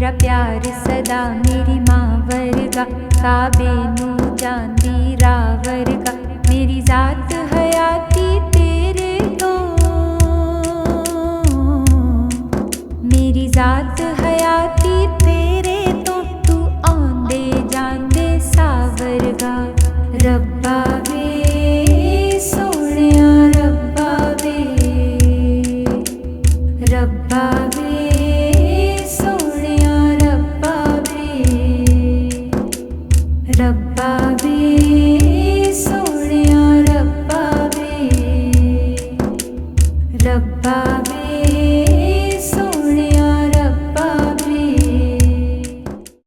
तेरा प्यार सदा मेरी माँ वर्गा, काबे नू जांदी राह वर्गा। मेरी जात हयाती तेरे तो, मेरी जात हयाती तेरे तो, तू आंदे जांदे सावरगा। रब्बा वे सोहणिया रब्बा वे, रब्बा वे सोहणिया रब्बा वे, रब्बा वे सोहणिया रब्बा वे, रब्बा वे।